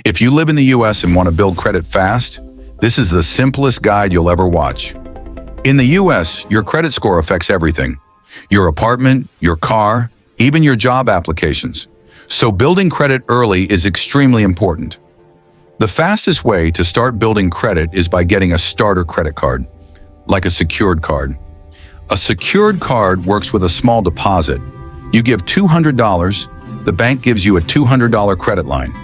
If you live in the US and want to build credit fast, this is the simplest guide you'll ever watch. In the US, your credit score affects everything. Your apartment, your car, even your job applications. So building credit early is extremely important. The fastest way to start building credit is by getting a starter credit card, like a secured card. A secured card works with a small deposit. You give $200, the bank gives you a $200 credit line.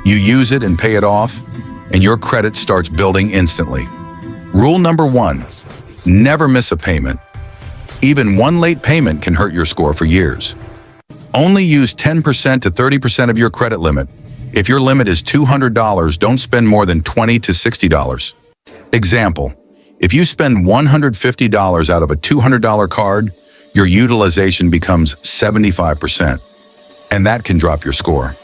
You use it and pay it off, and your credit starts building instantly. Rule number 1, never miss a payment. Even one late payment can hurt your score for years. Only use 10% to 30% of your credit limit. If your limit is $200, don't spend more than $20 to $60. Example, if you spend $150 out of a $200 card, your utilization becomes 75%, and that can drop your score.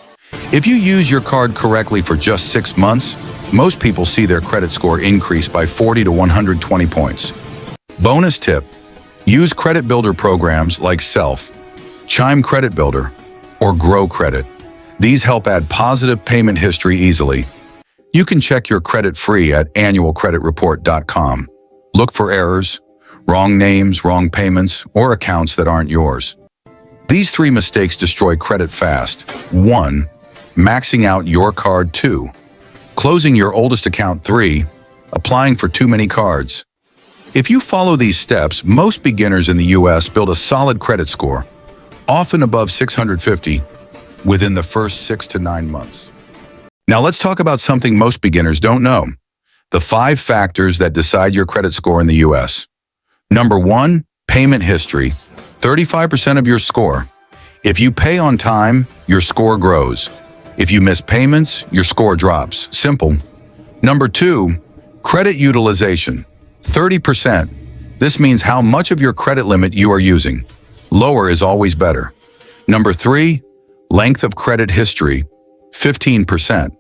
If you use your card correctly for just 6 months, most people see their credit score increase by 40 to 120 points. Bonus tip, use credit builder programs like Self, Chime Credit Builder, or Grow Credit. These help add positive payment history easily. You can check your credit free at annualcreditreport.com. Look for errors, wrong names, wrong payments, or accounts that aren't yours. These 3 mistakes destroy credit fast. 1. Maxing out your card. 2. Closing your oldest account. 3. Applying for too many cards. If you follow these steps, most beginners in the US build a solid credit score, often above 650, within the first 6 to 9 months. Now let's talk about something most beginners don't know. The 5 factors that decide your credit score in the US. Number 1, payment history. 35% of your score. If you pay on time, your score grows. If you miss payments, your score drops. Simple. Number 2, credit utilization. 30%. This means how much of your credit limit you are using. Lower is always better. Number 3, length of credit history. 15%.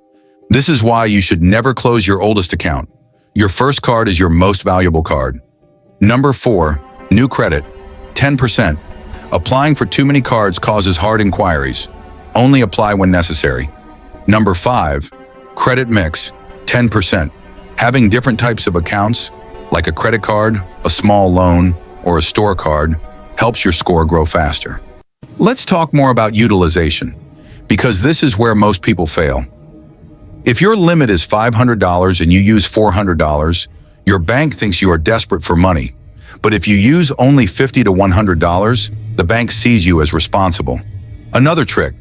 This is why you should never close your oldest account. Your first card is your most valuable card. Number 4, new credit. 10%. Applying for too many cards causes hard inquiries. Only apply when necessary. Number 5, credit mix. 10%. Having different types of accounts, like a credit card, a small loan, or a store card, helps your score grow faster. Let's talk more about utilization, because this is where most people fail. If your limit is $500 and you use $400, your bank thinks you are desperate for money. But if you use only $50 to $100, the bank sees you as responsible. Another trick,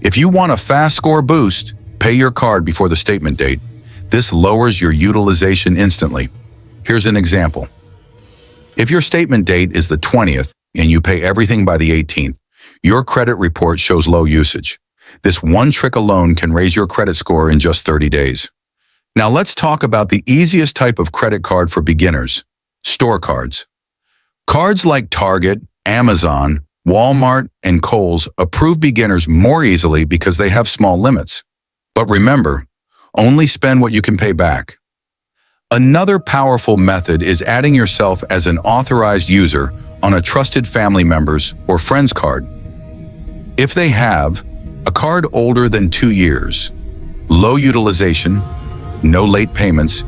if you want a fast score boost, pay your card before the statement date. This lowers your utilization instantly. Here's an example. If your statement date is the 20th and you pay everything by the 18th, your credit report shows low usage. This one trick alone can raise your credit score in just 30 days. Now let's talk about the easiest type of credit card for beginners, store cards. Cards like Target, Amazon, Walmart, and Kohl's approve beginners more easily because they have small limits. But remember, only spend what you can pay back. Another powerful method is adding yourself as an authorized user on a trusted family member's or friend's card. If they have a card older than 2 years, low utilization, no late payments,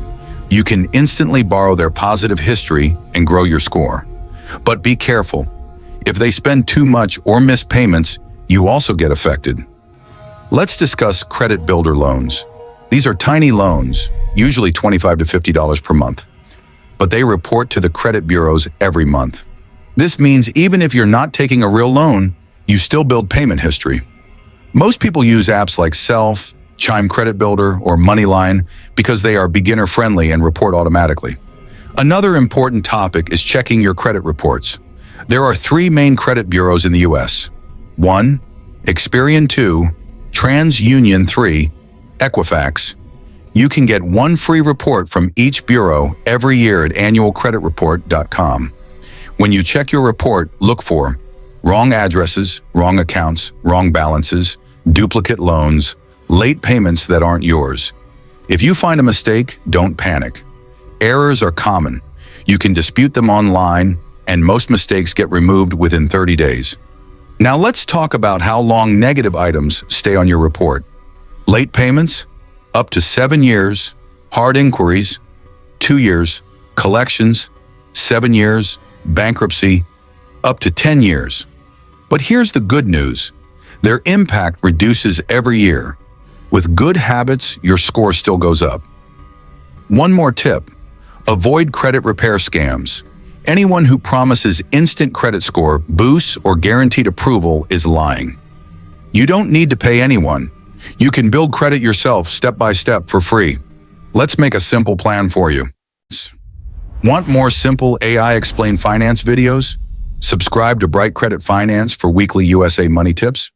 you can instantly borrow their positive history and grow your score. But be careful. If they spend too much or miss payments, you also get affected. Let's discuss credit builder loans. These are tiny loans, usually $25 to $50 per month, but they report to the credit bureaus every month. This means even if you're not taking a real loan, you still build payment history. Most people use apps like Self, Chime Credit Builder, or Moneyline because they are beginner-friendly and report automatically. Another important topic is checking your credit reports. There are 3 main credit bureaus in the US. 1, Experian. 2, TransUnion. 3, Equifax. You can get one free report from each bureau every year at annualcreditreport.com. When you check your report, look for wrong addresses, wrong accounts, wrong balances, duplicate loans, late payments that aren't yours. If you find a mistake, don't panic. Errors are common. You can dispute them online, and most mistakes get removed within 30 days. Now let's talk about how long negative items stay on your report. Late payments? up to 7 years, hard inquiries, 2 years, collections, 7 years, bankruptcy, up to 10 years. But here's the good news. Their impact reduces every year. With good habits, your score still goes up. One more tip. Avoid credit repair scams. Anyone who promises instant credit score boosts or guaranteed approval is lying. You don't need to pay anyone. You can build credit yourself step by step for free. Let's make a simple plan for you. Want more simple AI Explain Finance videos? Subscribe to Bright Credit Finance for weekly USA money tips.